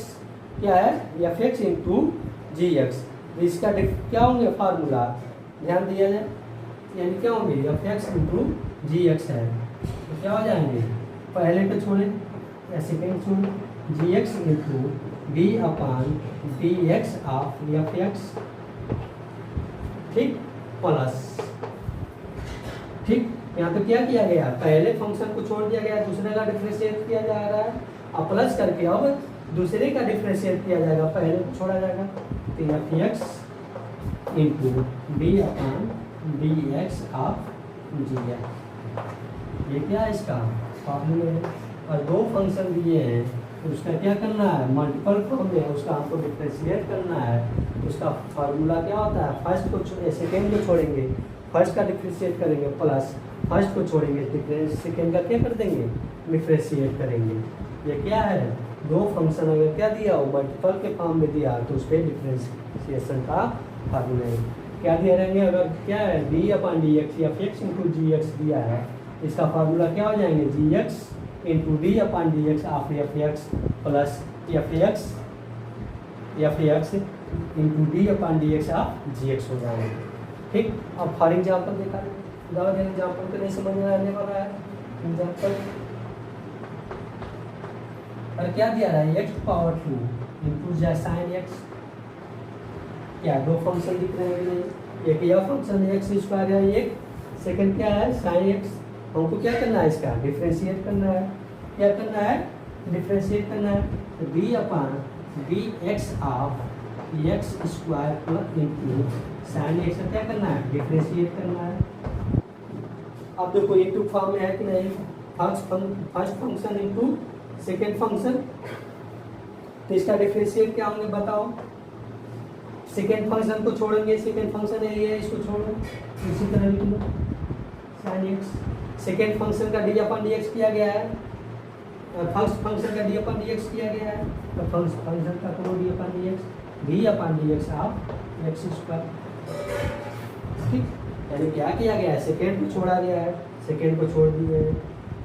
क्या है f(x) इनटू gx, इसका क्या होंगे फार्मूला ध्यान दिया जाए, यानी क्या होंगे f(x) इनटू gx है तो क्या हो जाएंगे पहले को छोड़ें या सेकेंड छोड़ें, gx into d/dx of f(x), ठीक, प्लस। ठीक, यहाँ तो क्या किया गया पहले फंक्शन को छोड़ दिया गया, दूसरे का डिफरेंशिएट किया जा रहा है, अब प्लस करके अब दूसरे का डिफरेंशिएट किया जाएगा, पहले को छोड़ा जाएगा। तो f(x) into d/dx of gx, ये क्या है इसका फार्मूला है। और दो फंक्शन दिए हैं तो उसका क्या करना है मल्टीपल फॉर्म में है उसका हमको डिफरेंशिएट करना है, उसका फार्मूला क्या होता है फर्स्ट को सेकेंड को छोड़ेंगे, फर्स्ट का डिफरेंशिएट करेंगे प्लस फर्स्ट को छोड़ेंगे सेकेंड का क्या कर देंगे डिफरेंशिएट करेंगे। ये क्या है दो फंक्शन अगर क्या दिया हो मल्टीपल के फॉर्म में दिया तो उस पर डिफरेंशिएशन का फार्मूला है क्या दिया रहेंगे। अगर क्या है d/dx या f(x) इनटू gx दिया है, इसका फार्मूला क्या हो जाएंगे gx into d/dx of f(x) plus f(x) into d/dx of gx हो जाएंगे। ठीक, अब फॉर एग्जाम्पल देखा जाए, एग्जाम्पल तो नहीं समझ में आने वाला है। एग्जाम्पल क्या दिया रहा है x⁴ इनटू sin x, क्या दो फंक्शन दिख रहे हैं, एक यह फंक्शन x² है, एक सेकंड क्या है sin x। हमको क्या करना है इसका डिफरेंशिएट करना है, क्या करना है डिफरेंशिएट करना है। तो d/dx of x² into sin x क्या करना है डिफरेंशिएट करना है। अब देखो इनटू फॉर्म में है कि नहीं, first function into second function, तो इसका डिफरेंशिएट क्या होंगे बताओ। सेकेंड फंक्शन को छोड़ेंगे, सेकेंड फंक्शन है ये, इसको छोड़ो, इसी तरह लिख लो sin x। सेकेंड फंक्शन का d/dx किया गया है, फर्स्ट फंक्शन का d/dx किया गया है, तो फर्स्ट फंक्शन का करो d/dx ऑफ x²। ठीक, यानी क्या किया गया है सेकेंड को छोड़ा गया है, सेकेंड को छोड़ दिए,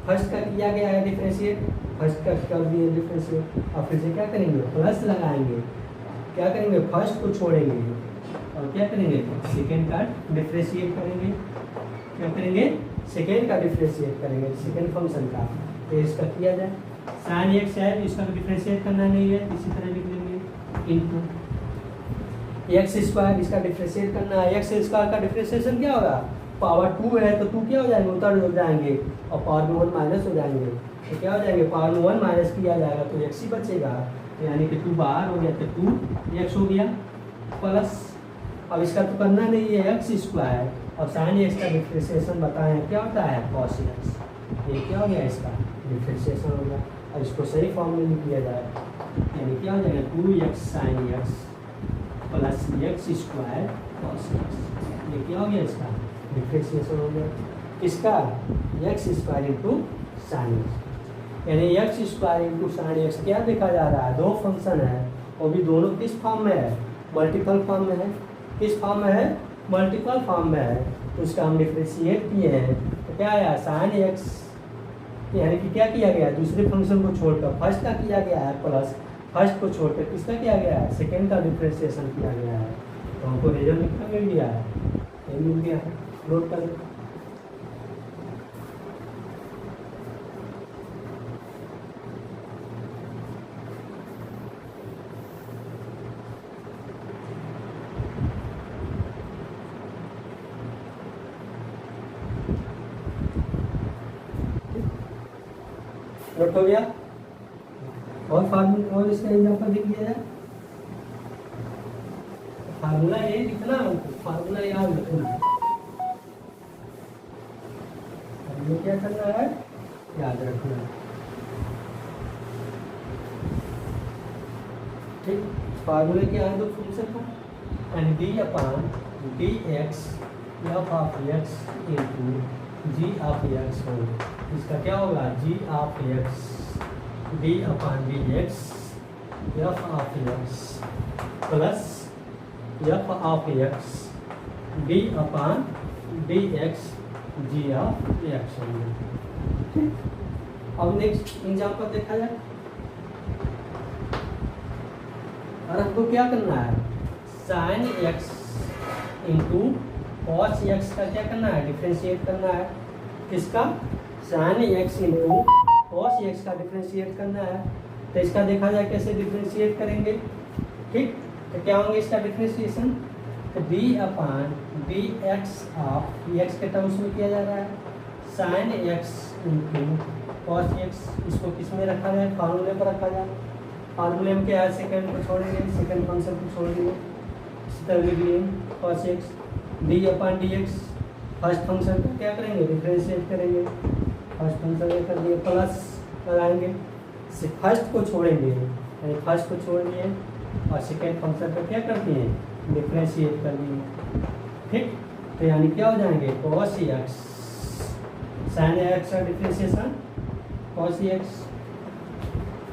फर्स्ट का किया गया है डिफरेंशिएट, फर्स्ट का कर दिए डिफरेंशिएट, और फिर से क्या करेंगे प्लस लगाएंगे, क्या करेंगे फर्स्ट को छोड़ेंगे और क्या करेंगे सेकेंड का डिफरेंशिएट करेंगे, क्या करेंगे सेकेंड का डिफरेंशिएट करेंगे सेकेंड फंक्शन का। तो इसका किया जाए sin x है, इसका डिफरेंशिएट करना नहीं है, इसी तरह लिख लेंगे इनटू x², इसका डिफरेंशिएट करना है, x² का डिफरेंशिएशन क्या होगा पावर 2 है तो 2 क्या हो जाएंगे, उतर हो जाएंगे, और पावर में 1 माइनस हो जाएंगे, तो क्या हो जाएंगे, पावर में 1 माइनस किया जाएगा तो x ही बचेगा, तो यानी कि 2 बाहर हो गया तो 2x हो गया प्लस, अब इसका तो करना नहीं है एक्स स्क्वायर, और साइन एक्स का डिफ्रेंशिएशन बताएं क्या होता है कॉस एक्स, ये क्या हो गया इसका डिफ्रेंशिएशन हो गया। अब इसको सही फॉर्म में लिख दिया जाए, यानी क्या हो जाएगा 2x sine x plus x square cos x, ये क्या हो गया इसका डिफ्रेंशिएशन हो गया, इसका x square into sine x, यानी x square into sine x क्या देखा जा रहा है, दो फंक्शन है और भी दोनों किस फॉर्म में है, मल्टीपल फॉर्म में है, किस फॉर्म में है, मल्टीपल फॉर्म में है, तो उसका हम डिफ्रेंशिएट किए हैं तो क्या आया साइन एक्स, यानी कि क्या किया गया है दूसरे फंक्शन को छोड़कर फर्स्ट का किया गया है प्लस फर्स्ट को छोड़कर किसका किया गया है सेकेंड का डिफ्रेंशिएशन किया गया है, तो हमको रिजल्ट कितना मिल गया है, ये मिल गया है, नोट कर लो। नोट हो गया, और फार्मूला और इसका एग्जांपल लिख दिया जाए, फार्मूला ये लिखना हमको, फार्मूला याद रखना, हमें क्या करना है याद रखना, ठीक। फार्मूले क्या है दो फंक्शन का, and d upon d x f of x into g of x हो, इसका क्या होगा g of x d upon d x f of x plus f of x d upon d x g of x होंगे, ठीक। अब next example देखा जाए, और हमको क्या करना है sine x into cos x का क्या करना है डिफ्रेंशिएट करना है, किसका sine x into cos x का डिफ्रेंशिएट करना है, तो इसका देखा जाए कैसे डिफ्रेंशिएट करेंगे, ठीक। तो क्या होंगे इसका डिफ्रेंशिएशन, तो D upon d x of x के टर्म्स में किया जा रहा है, sine x into cos x, इसको किस में रखा जाए फार्मूले पर रखा जाए, फार्मूले में क्या है सेकंड को छोड़ेंगे, सेकंड फंक्शन को छोड़ेंगे, इसी तरह लिख लिए cos x d upon d x, first function को क्या करेंगे डिफ्रेंशिएट करेंगे, फर्स्ट फंक्शन में कर दिए प्लस लगाएंगे, फर्स्ट को छोड़ेंगे यानी फर्स्ट को छोड़ दिए और सेकेंड फंक्शन को क्या करते हैं डिफ्रेंशिएट कर दिए, ठीक। तो यानी क्या हो जाएंगे कॉस एक्स साइन एक्स का differentiation cos x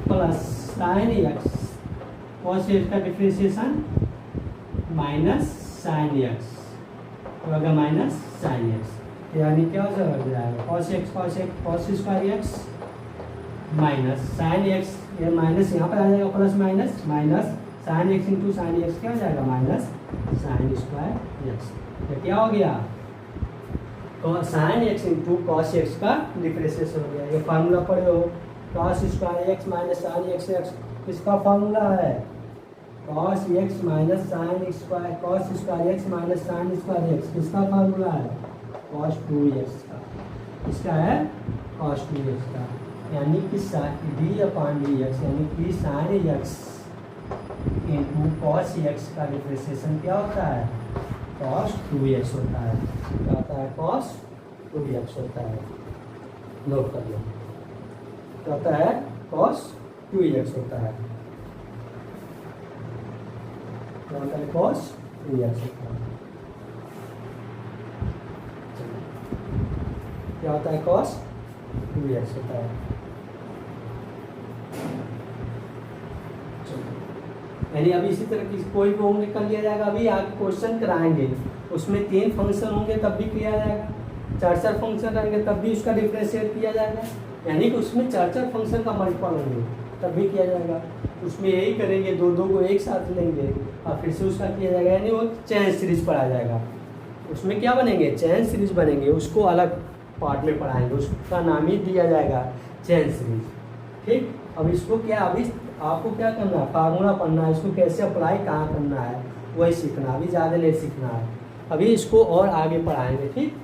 plus sine x cos x का डिफ्रेंशिएशन माइनस साइन एक्स, तो अगर माइनस साइन एक्स, यानी क्या हो जाएगा cos x cos square x minus sine x, ये माइनस यहाँ पर आ जाएगा plus minus minus sine x into sine x क्या हो जाएगा माइनस साइन स्क्वायर एक्स, तो क्या हो गया तो sine x into cos x का डिफ्रेंशिएशन हो गया, ये फार्मूला पढ़े हो cos square x minus sine x x, इसका फार्मूला है cos x minus sine square cos square x minus sign square x, किसका फार्मूला है कॉस 2x का, इसका है कॉस 2x का, यानी कि डी अपान डी एक्स यानी कि sine x into cos x का डिफ्रेंशिएशन क्या होता है कॉस 2x होता है, क्या होता है कॉस 2x होता है, नोट कर लो क्या होता है कॉस 2x होता है, क्या होता है कॉस 2x होता है, क्या होता है कॉस 2x होता है, यानी अभी इसी तरह की कोई भी होंगे कर लिया जाएगा, अभी आपके क्वेश्चन कराएंगे उसमें 3 फंक्शन होंगे तब भी किया जाएगा, 4 फंक्शन रहेंगे तब भी उसका डिफ्रेंशिएट किया जाएगा, यानी कि उसमें 4 फंक्शन का मल्टीपल होंगे तब भी किया जाएगा, उसमें यही करेंगे 2 को एक साथ लेंगे और फिर से उसका किया जाएगा, यानी वो चेन सीरीज पढ़ा जाएगा, उसमें क्या बनेंगे चेन सीरीज बनेंगे, उसको अलग पार्ट में पढ़ाएंगे, उसका नाम ही दिया जाएगा चेन सीरीज, ठीक। अब इसको क्या अभी आपको क्या करना है फार्मूला पढ़ना है, इसको कैसे अप्लाई कहाँ करना है वही सीखना, अभी ज़्यादा नहीं सीखना है, अभी इसको और आगे पढ़ाएंगे, ठीक।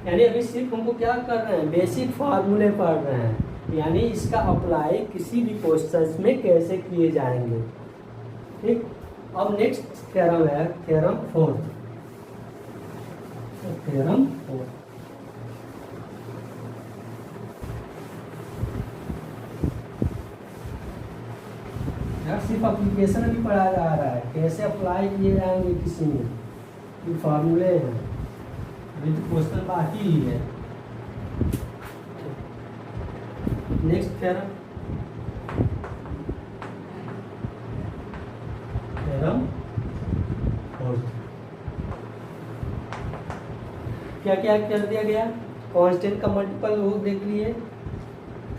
यानी अभी सिर्फ हमको क्या कर रहे हैं, बेसिक फार्मूले पढ़ रहे हैं, यानी इसका अप्लाई किसी भी क्वेश्चंस में कैसे किए जाएंगे। ठीक, अब नेक्स्ट थ्योरम है थ्योरम 4। थ्योरम 4 यार सिर्फ एप्लीकेशन भी पढ़ाया जा रहा है, कैसे अप्लाई किए जाएंगे किसी में, ये फार्मूले हैं, अभी तो क्वेश्चन बाकी ही है। नेक्स्ट थ्योरम थ्योरम 4 क्या क्या कर दिया गया, कांस्टेंट का मल्टीपल वो देख लिए,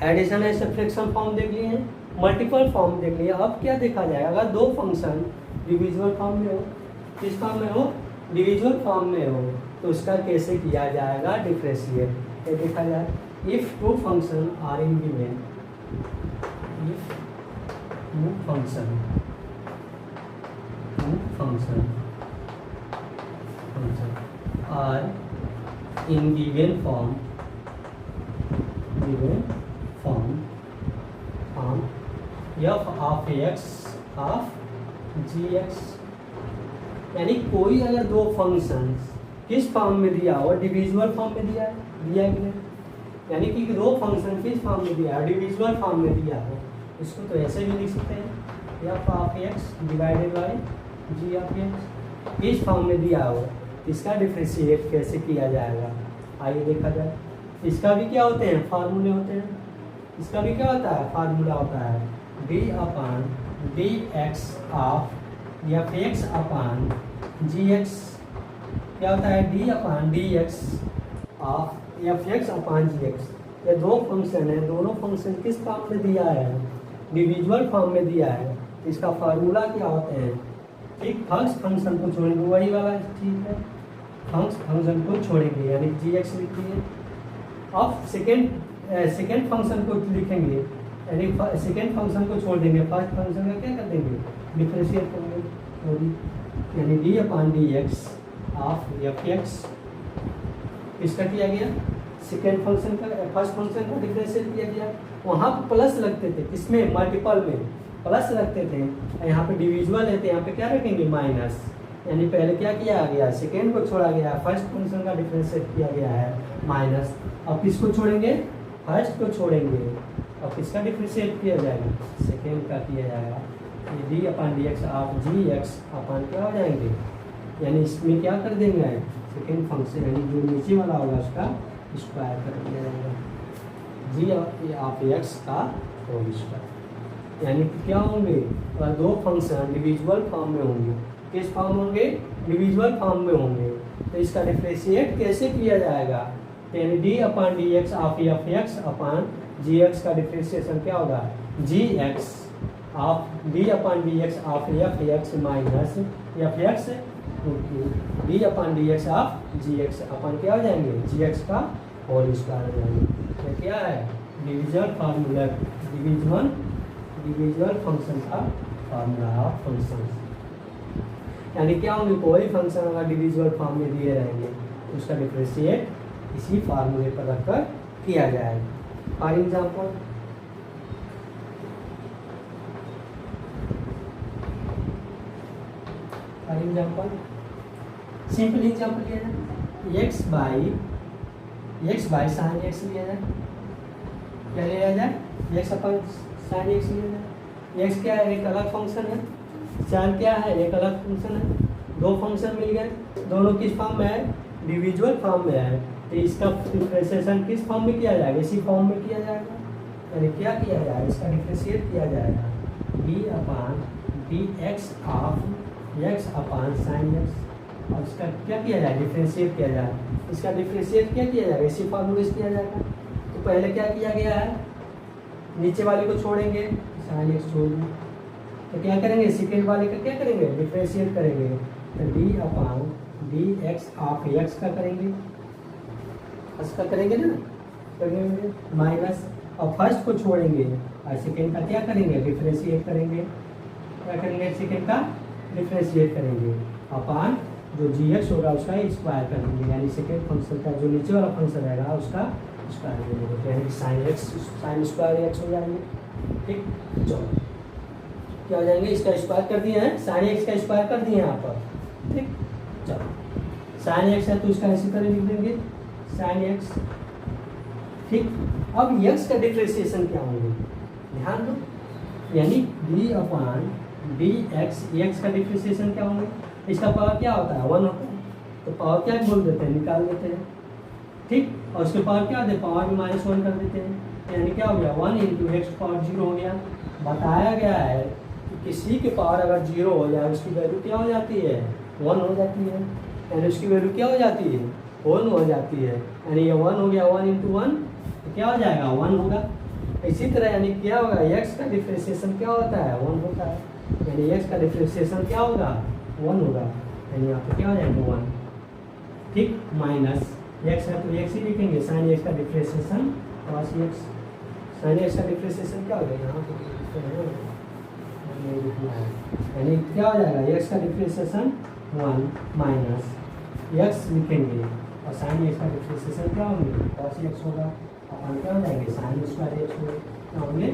एडिशन एंड सब्ट्रैक्शन फॉर्म देख लिए, मल्टीपल फॉर्म देख लिए। अब क्या देखा जाए, अगर दो फंक्शन डिविजिबल फॉर्म में हो, किस फॉर्म में हो, डिविजिबल फॉर्म में हो, तो उसका कैसे किया जाएगा डिफरेंशिएट। ये देखा जाए, if two function are in given, if two function are in given form f of x of gx, यानी कोई अगर दो फंक्शंस किस फॉर्म में दिया हो, डिविजिबल फॉर्म में दिया है कि नहीं, यानी कि दो फंक्शन किस फॉर्म में दिया है, डिविजिबल फॉर्म में दिया हो, इसको तो ऐसे भी लिख सकते हैं, f of x divided by g of x, इस फॉर्म में दिया हो, इसका डिफरेंशिएट कैसे किया जाएगा। आइए देखा जाए, इसका भी क्या होते हैं, फार्मूले होते हैं, इसका भी क्या होता है, फार्मूला होता है d upon d x of f x upon g x, क्या होता है d upon d x of f x upon g x. ये दो फंक्शन है, दोनों फंक्शन किस फॉर्म में दिया है, डिविजिबल फॉर्म में दिया है, इसका फार्मूला क्या होते हैं। ठीक, फर्स्ट फंक्शन को छोड़ेंगे, वही वाला ठीक है, फर्स्ट फंक्शन को छोड़ेंगे यानी जी एक्स लिखिए। अब सेकेंड फंक्शन को लिखेंगे, यानी सेकेंड फंक्शन को छोड़ देंगे, फर्स्ट फंक्शन का क्या कर देंगे, डिफरेंशिएट करेंगे, यानी d upon d x of f x, इसका किया गया, सेकेंड फंक्शन का फर्स्ट फंक्शन का डिफरेंशिएट किया गया। वहाँ प्लस लगते थे, किसमें, मल्टीपल में प्लस लगते थे, यहाँ पे डिविजिबल है तो यहाँ पे क्या रखेंगे, माइनस, यानी पहले क्या किया गया, सेकेंड को छोड़ा गया, फर्स्ट फंक्शन का डिफरेंशिएट किया गया है माइनस। अब किसको छोड़ेंगे, फर्स्ट को छोड़ेंगे, अब किसका डिफरेंशिएट किया जाएगा, सेकेंड का किया जाएगा, ये डी अपान डी एक्स आप जी एक्स अपान क्या हो जाएंगे, यानी इसमें क्या कर देंगे, सेकेंड फंक्शन यानी जो नीचे वाला होगा उसका स्क्वायर कर दिया जाएगा, जी आप एक्स का होल स्क्वायर। यानी क्या होंगे, अगर दो फंक्शन डिविजिबल फॉर्म में होंगे, किस फॉर्म होंगे, डिविजिबल फॉर्म में होंगे, तो इसका डिफरेंशिएट कैसे किया जाएगा, यानी d upon d x of f x upon g x का डिफरेंशिएशन क्या होगा, g x of d upon d x of f x minus f x d upon d x of g x upon क्या हो जाएंगे, g x का whole square हो जाएंगे। तो क्या है, डिविजन फार्मूला, डिविजिबल फंक्शन का फार्मूला ऑफ फंक्शन, यानी क्या होंगे, कोई फंक्शन अगर डिविजिबल फॉर्म में दिए रहेंगे तो उसका डिफरेंशिएट इसी फार्मूले पर रखकर किया जाएगा। फॉर एग्जाम्पल, सिंपल एग्जाम्पल लिया जाए, एक्स बाई साइन एक्स लिया जाए, क्या लिया जाए, एक्स अपन साइन एक्स लिया जाए। एक्स क्या है, एक अलग फंक्शन है, साइन क्या है, एक अलग फंक्शन है, दो फंक्शन मिल गए, दोनों किस फॉर्म में है, डिविजिबल फॉर्म में है, तो इसका डिफरेंशिएशन किस फॉर्म में किया जाएगा, इसी फॉर्म में किया जाएगा, यानी क्या किया जाएगा, इसका डिफरेंशिएट किया जाएगा, D upon d x of x upon sine x, और इसका क्या किया जाए, डिफरेंशिएट किया जाए, इसका डिफरेंशिएट क्या किया जाएगा, इसी फॉर्मूले से किया जाएगा। तो पहले क्या किया गया है, नीचे वाले को छोड़ेंगे, साइन एक्स छोड़ दें, तो क्या करेंगे, सेकेंड वाले का क्या करेंगे, डिफरेंशिएट करेंगे, तो D upon d x of x का करेंगे, इसका करेंगे ना, करेंगे माइनस, और फर्स्ट को छोड़ेंगे और सेकेंड का क्या करेंगे, डिफरेंशिएट करेंगे, क्या करेंगे, सेकेंड का डिफरेंशिएट करेंगे अपान जो जी एक्स होगा उसका स्क्वायर कर देंगे, यानी सेकेंड फंक्शन का जो नीचे वाला फंक्शन रहेगा उसका स्क्वायर कर देंगे, तो यानी sine x sine square x हो जाएंगे। ठीक, चलो क्या हो जाएंगे, इसका स्क्वायर कर दिए हैं, साइन एक्स का स्क्वायर कर दिए हैं यहाँ पर। ठीक, चलो साइन एक्स है तो इसका इसी तरह लिख देंगे साइन एक्स। ठीक, अब एक्स का डिफ्रेंशिएशन क्या होंगे, ध्यान दो, यानी D upon d x, x का डिफ्रेंशिएशन क्या होंगे, इसका पावर क्या होता है 1 होता है, तो पावर क्या बोल देते हैं, निकाल देते हैं। ठीक, और उसके पावर क्या होते हैं, पावर में -1 कर देते हैं, यानी क्या हो गया 1 इंटू एक्स पावर 0 हो गया। बताया गया है कि किसी के पावर अगर 0 हो जाए उसकी वैल्यू क्या हो जाती है 1 हो जाती है, यानी उसकी वैल्यू क्या हो जाती है 1 हो जाती है, यानी ये 1 हो गया, 1 इंटू 1 तो क्या हो जाएगा 1 होगा। इसी तरह यानी क्या होगा, एक्स का डिफ्रेंशिएशन क्या होता है 1 होता है, यानी एक्स का डिफ्रेंशिएशन क्या होगा 1 होगा, यानी यहाँ पे क्या हो जाएगा 1। ठीक, माइनस एक्स है तो एक्स ही लिखेंगे, साइन एक्स का differentiation cos x, sine x का डिफ्रेंशिएशन क्या हो जाएगा यहाँ पे यानी क्या हो जाएगा एक्स का डिफ्रेंशिएशन 1 माइनस एक्स लिखेंगे और साइन एक्स का डिफ्रेंशिएशन क्या होंगे कॉस एक्स होगा, अपन क्या हो जाएंगे साइन स्क्वायर एक्स होंगे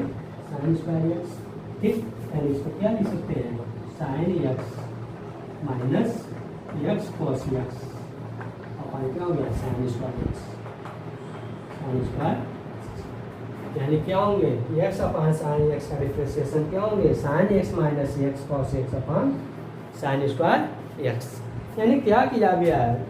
साइन स्क्वायर एक्स। ठीक, यानी इसको क्या लिख सकते हैं sine x minus x cos x, अपन क्या हो गया sine square x, sine square, यानी क्या होंगे एक्स अपॉन साइन एक्स का डिफ्रेंशिएशन क्या होंगे sine x minus x cos x upon sine square x. यानी क्या किया गया है,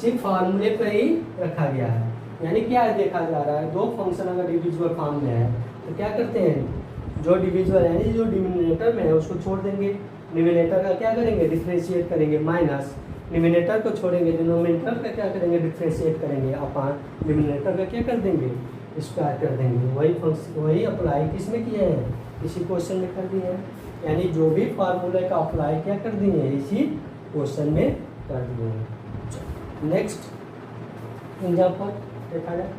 सिर्फ फार्मूले पर ही रखा गया है, यानी क्या देखा जा रहा है, दो फंक्शन अगर डिविजिबल फॉर्म में है तो क्या करते हैं, जो डिविजिबल यानी जो डिनोमिनेटर में है उसको छोड़ देंगे, डिनोमिनेटर का क्या करेंगे डिफ्रेंशिएट करेंगे, माइनस डिनोमिनेटर को छोड़ेंगे, डिनोमिनेटर का क्या करेंगे डिफ्रेंशिएट करेंगे, अपॉन डिनोमिनेटर का क्या कर देंगे स्क्वायर कर देंगे। वही फंक्शन वही अप्लाई किसमें किए हैं इसी क्वेश्चन में कर दिए हैं, यानी जो भी फार्मूले का अप्लाई क्या कर दिए हैं इसी क्वेश्चन में कर दिए हैं। नेक्स्ट एग्जाम्पल देखा जाए,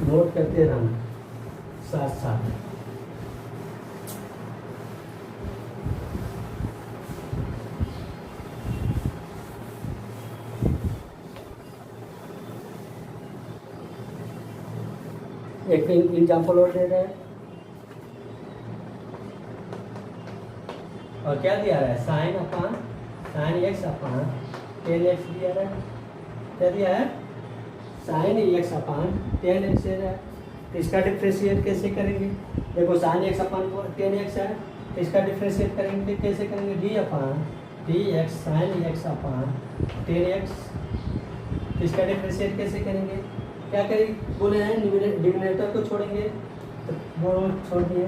नोट करते रहना साथ साथ। एक एग्जाम्पल और दे रहे हैं, और क्या दिया रहा है sine upon sine x upon tan x दिया रहा है, क्या दिया है sine x upon tan x दे रहा है, तो इसका डिफ्रेंशिएट कैसे करेंगे, देखो sine x upon tan x है, इसका डिफ्रेंशिएट करेंगे कैसे करेंगे d upon d x sine x upon tan x, इसका डिफ्रेंशिएट कैसे करेंगे, क्या करें बोले हैं डिनोमिनेटर को छोड़ेंगे तो वो छोड़ दिए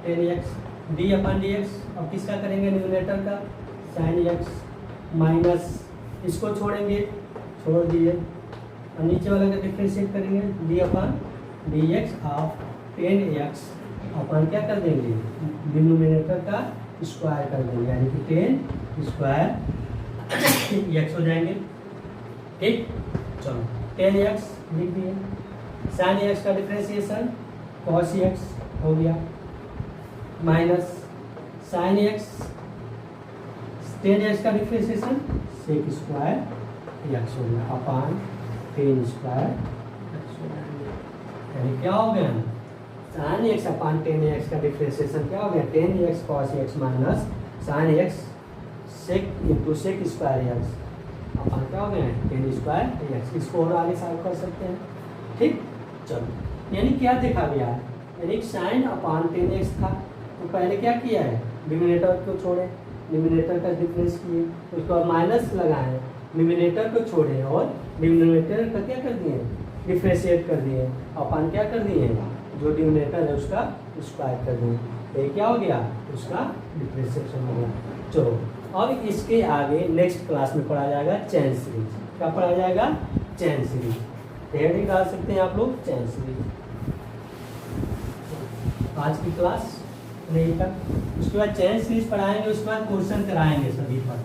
ten x D upon d x, अब किसका करेंगे डिनोमिनेटर का साइन एक्स माइनस इसको छोड़ेंगे छोड़ दिए, और नीचे वाला का डिफ्रेंशिएट करेंगे d upon d x of ten x upon क्या कर देंगे डिनोमिनेटर का स्क्वायर कर देंगे, यानी कि टेन स्क्वायर एक्स हो जाएंगे। ठीक, चलो टेन एक्स लिख दिए, साइन एक्स का डिफ्रेंशिएशन कॉस एक्स हो गया minus sine x ten x का डिफ्रेंशिएशन सेक स्क्वायर एक्स हो गया अपॉन टेन स्क्वायर एक्स हो गया, यानी क्या हो गया sine x upon tan x का डिफ्रेंशिएशन क्या हो गया tan x cos x minus sine x sec into sec square x अपन क्या हो गया टेन स्क्वायर एक्स, इसको और आगे सॉल्व कर सकते हैं। ठीक, चलो यानी क्या देखा गया है, यानी साइन अपॉन टेन एक्स था तो पहले क्या किया है डिनोमिनेटर को छोड़े, डिनोमिनेटर का डिफरेंस किए, उसके बाद माइनस लगाए, डिनोमिनेटर को छोड़े और डिनोमिनेटर का क्या कर दिए डिफ्रेंशिएट कर दिए, अपन क्या कर दिए जो डिनोमिनेटर है उसका स्क्वायर कर दिए, ये क्या हो गया उसका डिफ्रेंशिएशन हो गया। चलो और इसके आगे नेक्स्ट क्लास में पढ़ा जाएगा चैन सीरीज, क्या पढ़ा जाएगा चैन सीरीज, हेडिंग डाल सकते हैं आप लोग चैन सीरीज। आज की क्लास नहीं था, उसके बाद चैन सीरीज पढ़ाएंगे, उसके बाद क्वेश्चन कराएंगे सभी पर।